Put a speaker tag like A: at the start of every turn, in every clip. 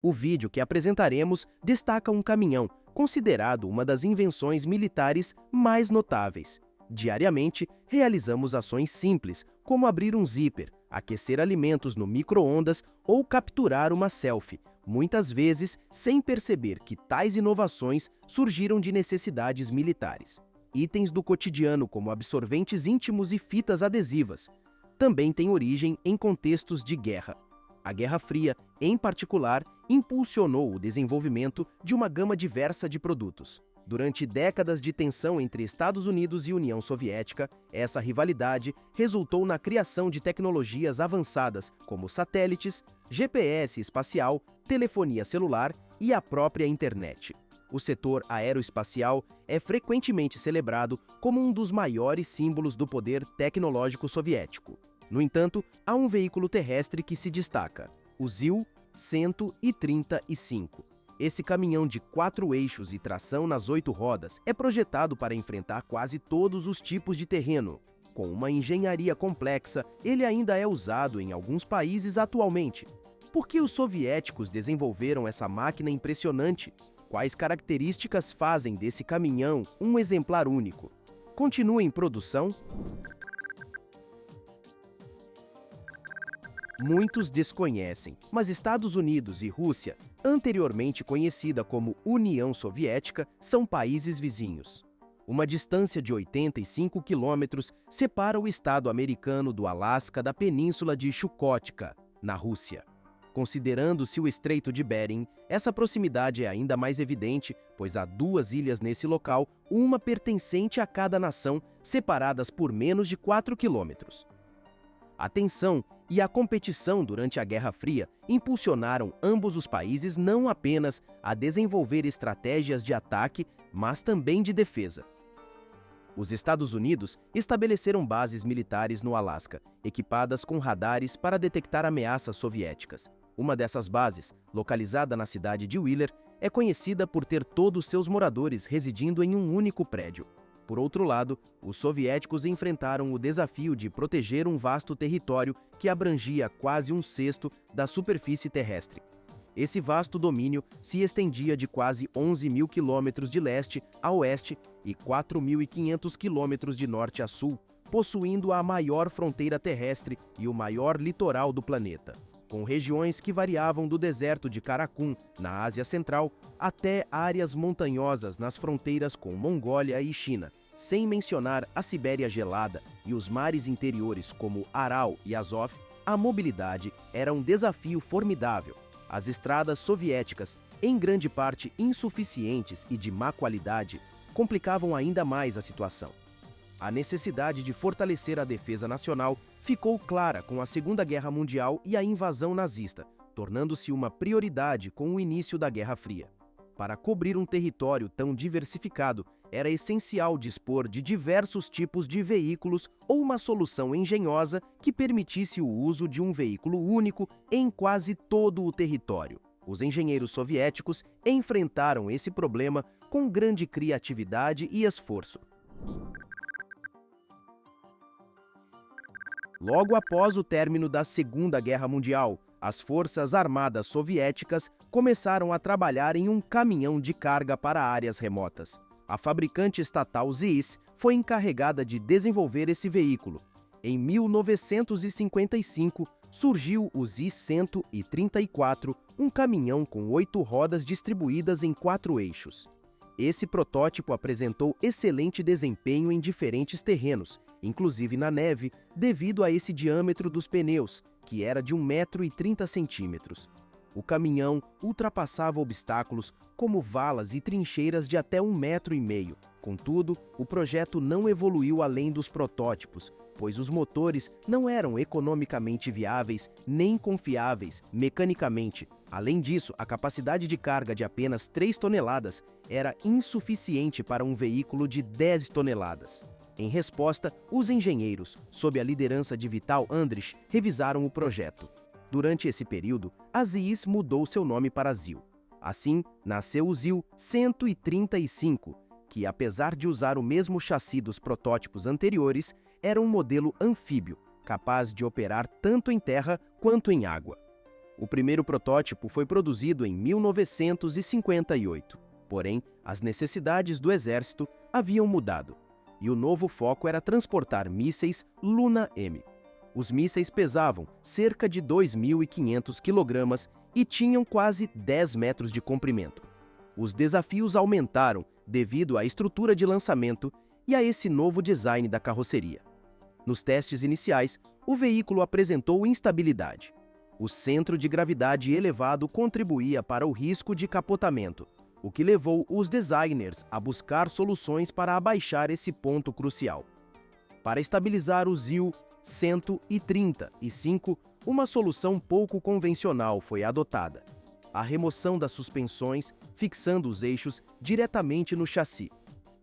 A: O vídeo que apresentaremos destaca um caminhão, considerado uma das invenções militares mais notáveis. Diariamente, realizamos ações simples, como abrir um zíper, aquecer alimentos no micro-ondas ou capturar uma selfie, muitas vezes sem perceber que tais inovações surgiram de necessidades militares. Itens do cotidiano, como absorventes íntimos e fitas adesivas, também têm origem em contextos de guerra. A Guerra Fria, em particular, impulsionou o desenvolvimento de uma gama diversa de produtos. Durante décadas de tensão entre Estados Unidos e União Soviética, essa rivalidade resultou na criação de tecnologias avançadas como satélites, GPS espacial, telefonia celular e a própria internet. O setor aeroespacial é frequentemente celebrado como um dos maiores símbolos do poder tecnológico soviético. No entanto, há um veículo terrestre que se destaca, o ZIL-135. Esse caminhão de 4 eixos e tração nas 8 rodas é projetado para enfrentar quase todos os tipos de terreno. Com uma engenharia complexa, ele ainda é usado em alguns países atualmente. Por que os soviéticos desenvolveram essa máquina impressionante? Quais características fazem desse caminhão um exemplar único? Continua em produção? Muitos desconhecem, mas Estados Unidos e Rússia, anteriormente conhecida como União Soviética, são países vizinhos. Uma distância de 85 quilômetros separa o estado americano do Alasca da península de Chukotka, na Rússia. Considerando-se o Estreito de Bering, essa proximidade é ainda mais evidente, pois há 2 ilhas nesse local, uma pertencente a cada nação, separadas por menos de 4 quilômetros. A tensão e a competição durante a Guerra Fria impulsionaram ambos os países não apenas a desenvolver estratégias de ataque, mas também de defesa. Os Estados Unidos estabeleceram bases militares no Alasca, equipadas com radares para detectar ameaças soviéticas. Uma dessas bases, localizada na cidade de Wheeler, é conhecida por ter todos seus moradores residindo em um único prédio. Por outro lado, os soviéticos enfrentaram o desafio de proteger um vasto território que abrangia quase 1/6 da superfície terrestre. Esse vasto domínio se estendia de quase 11 mil quilômetros de leste a oeste e 4.500 quilômetros de norte a sul, possuindo a maior fronteira terrestre e o maior litoral do planeta, com regiões que variavam do deserto de Karakum, na Ásia Central, até áreas montanhosas nas fronteiras com Mongólia e China, sem mencionar a Sibéria gelada e os mares interiores como Aral e Azov. A mobilidade era um desafio formidável. As estradas soviéticas, em grande parte insuficientes e de má qualidade, complicavam ainda mais a situação. A necessidade de fortalecer a defesa nacional ficou clara com a Segunda Guerra Mundial e a invasão nazista, tornando-se uma prioridade com o início da Guerra Fria. Para cobrir um território tão diversificado, era essencial dispor de diversos tipos de veículos ou uma solução engenhosa que permitisse o uso de um veículo único em quase todo o território. Os engenheiros soviéticos enfrentaram esse problema com grande criatividade e esforço. Logo após o término da Segunda Guerra Mundial, as forças armadas soviéticas começaram a trabalhar em um caminhão de carga para áreas remotas. A fabricante estatal ZIS foi encarregada de desenvolver esse veículo. Em 1955, surgiu o ZIS-134, um caminhão com 8 rodas distribuídas em 4 eixos. Esse protótipo apresentou excelente desempenho em diferentes terrenos, inclusive na neve, devido a esse diâmetro dos pneus, que era de 1,30 m. O caminhão ultrapassava obstáculos como valas e trincheiras de até 1,5 m. Contudo, o projeto não evoluiu além dos protótipos, pois os motores não eram economicamente viáveis nem confiáveis mecanicamente. Além disso, a capacidade de carga de apenas 3 toneladas era insuficiente para um veículo de 10 toneladas. Em resposta, os engenheiros, sob a liderança de Vital Andrich, revisaram o projeto. Durante esse período, a ZIS mudou seu nome para ZIL. Assim, nasceu o ZIL-135, que, apesar de usar o mesmo chassi dos protótipos anteriores, era um modelo anfíbio, capaz de operar tanto em terra quanto em água. O primeiro protótipo foi produzido em 1958, porém, as necessidades do exército haviam mudado, e o novo foco era transportar mísseis Luna-M. Os mísseis pesavam cerca de 2.500 kg e tinham quase 10 metros de comprimento. Os desafios aumentaram devido à estrutura de lançamento e a esse novo design da carroceria. Nos testes iniciais, o veículo apresentou instabilidade. O centro de gravidade elevado contribuía para o risco de capotamento, o que levou os designers a buscar soluções para abaixar esse ponto crucial. Para estabilizar o ZIL 135, uma solução pouco convencional foi adotada: a remoção das suspensões, fixando os eixos diretamente no chassi.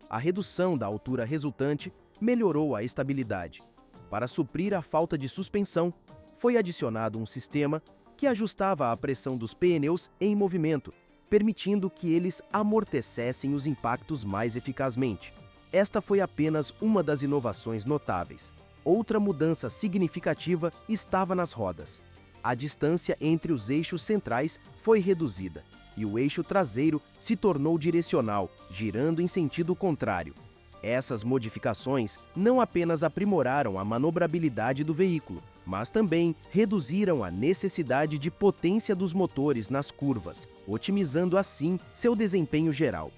A: A redução da altura resultante melhorou a estabilidade. Para suprir a falta de suspensão, foi adicionado um sistema que ajustava a pressão dos pneus em movimento, permitindo que eles amortecessem os impactos mais eficazmente. Esta foi apenas uma das inovações notáveis. Outra mudança significativa estava nas rodas. A distância entre os eixos centrais foi reduzida, e o eixo traseiro se tornou direcional, girando em sentido contrário. Essas modificações não apenas aprimoraram a manobrabilidade do veículo, mas também reduziram a necessidade de potência dos motores nas curvas, otimizando assim seu desempenho geral.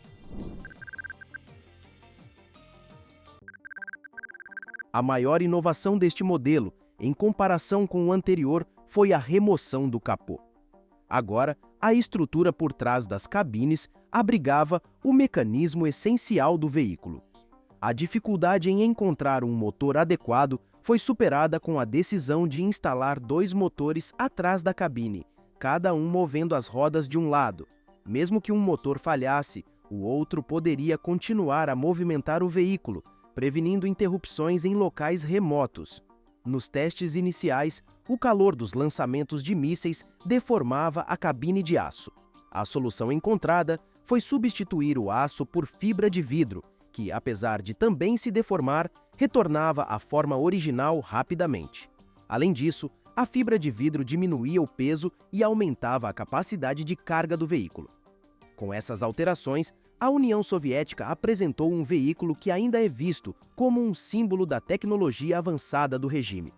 A: A maior inovação deste modelo, em comparação com o anterior, foi a remoção do capô. Agora, a estrutura por trás das cabines abrigava o mecanismo essencial do veículo. A dificuldade em encontrar um motor adequado foi superada com a decisão de instalar 2 motores atrás da cabine, cada um movendo as rodas de um lado. Mesmo que um motor falhasse, o outro poderia continuar a movimentar o veículo, prevenindo interrupções em locais remotos. Nos testes iniciais, o calor dos lançamentos de mísseis deformava a cabine de aço. A solução encontrada foi substituir o aço por fibra de vidro, que, apesar de também se deformar, retornava à forma original rapidamente. Além disso, a fibra de vidro diminuía o peso e aumentava a capacidade de carga do veículo. Com essas alterações, a União Soviética apresentou um veículo que ainda é visto como um símbolo da tecnologia avançada do regime.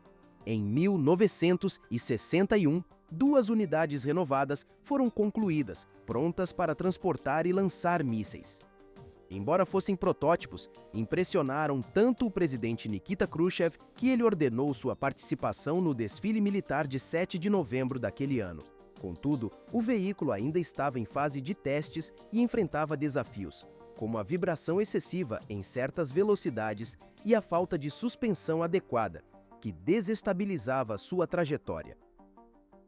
A: Em 1961, 2 unidades renovadas foram concluídas, prontas para transportar e lançar mísseis. Embora fossem protótipos, impressionaram tanto o presidente Nikita Khrushchev que ele ordenou sua participação no desfile militar de 7 de novembro daquele ano. Contudo, o veículo ainda estava em fase de testes e enfrentava desafios, como a vibração excessiva em certas velocidades e a falta de suspensão adequada, que desestabilizava sua trajetória.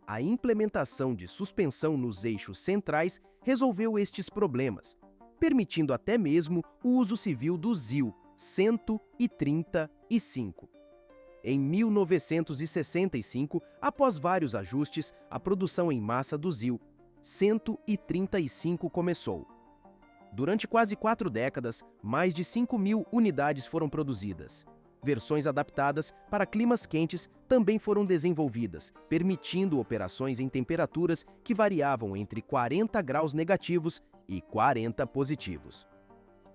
A: A implementação de suspensão nos eixos centrais resolveu estes problemas, permitindo até mesmo o uso civil do ZIL 135. Em 1965, após vários ajustes, a produção em massa do ZIL 135 começou. Durante quase 4 décadas, mais de 5.000 unidades foram produzidas. Versões adaptadas para climas quentes também foram desenvolvidas, permitindo operações em temperaturas que variavam entre 40 graus negativos e 40 positivos.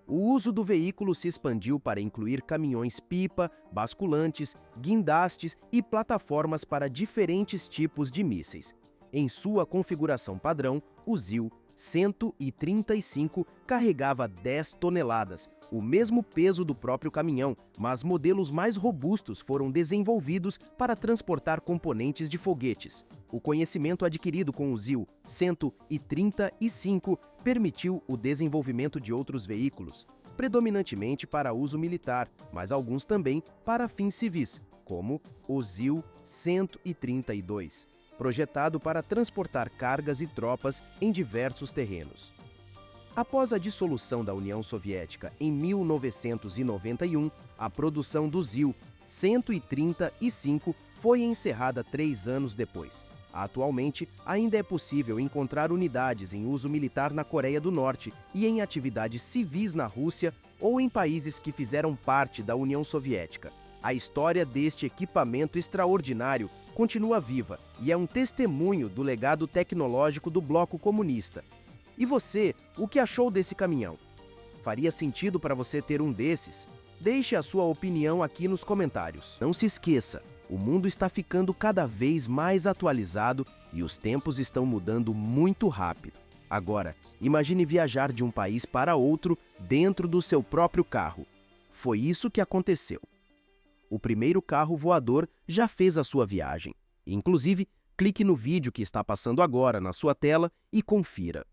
A: O uso do veículo se expandiu para incluir caminhões-pipa, basculantes, guindastes e plataformas para diferentes tipos de mísseis. Em sua configuração padrão, o ZIL 135 carregava 10 toneladas, o mesmo peso do próprio caminhão, mas modelos mais robustos foram desenvolvidos para transportar componentes de foguetes. O conhecimento adquirido com o ZIL 135 permitiu o desenvolvimento de outros veículos, predominantemente para uso militar, mas alguns também para fins civis, como o ZIL 132, projetado para transportar cargas e tropas em diversos terrenos. Após a dissolução da União Soviética em 1991, a produção do ZIL 135 foi encerrada 3 anos depois. Atualmente, ainda é possível encontrar unidades em uso militar na Coreia do Norte e em atividades civis na Rússia ou em países que fizeram parte da União Soviética. A história deste equipamento extraordinário continua viva e é um testemunho do legado tecnológico do bloco comunista. E você, o que achou desse caminhão? Faria sentido para você ter um desses? Deixe a sua opinião aqui nos comentários. Não se esqueça, o mundo está ficando cada vez mais atualizado e os tempos estão mudando muito rápido. Agora, imagine viajar de um país para outro dentro do seu próprio carro. Foi isso que aconteceu. O primeiro carro voador já fez a sua viagem. Inclusive, clique no vídeo que está passando agora na sua tela e confira.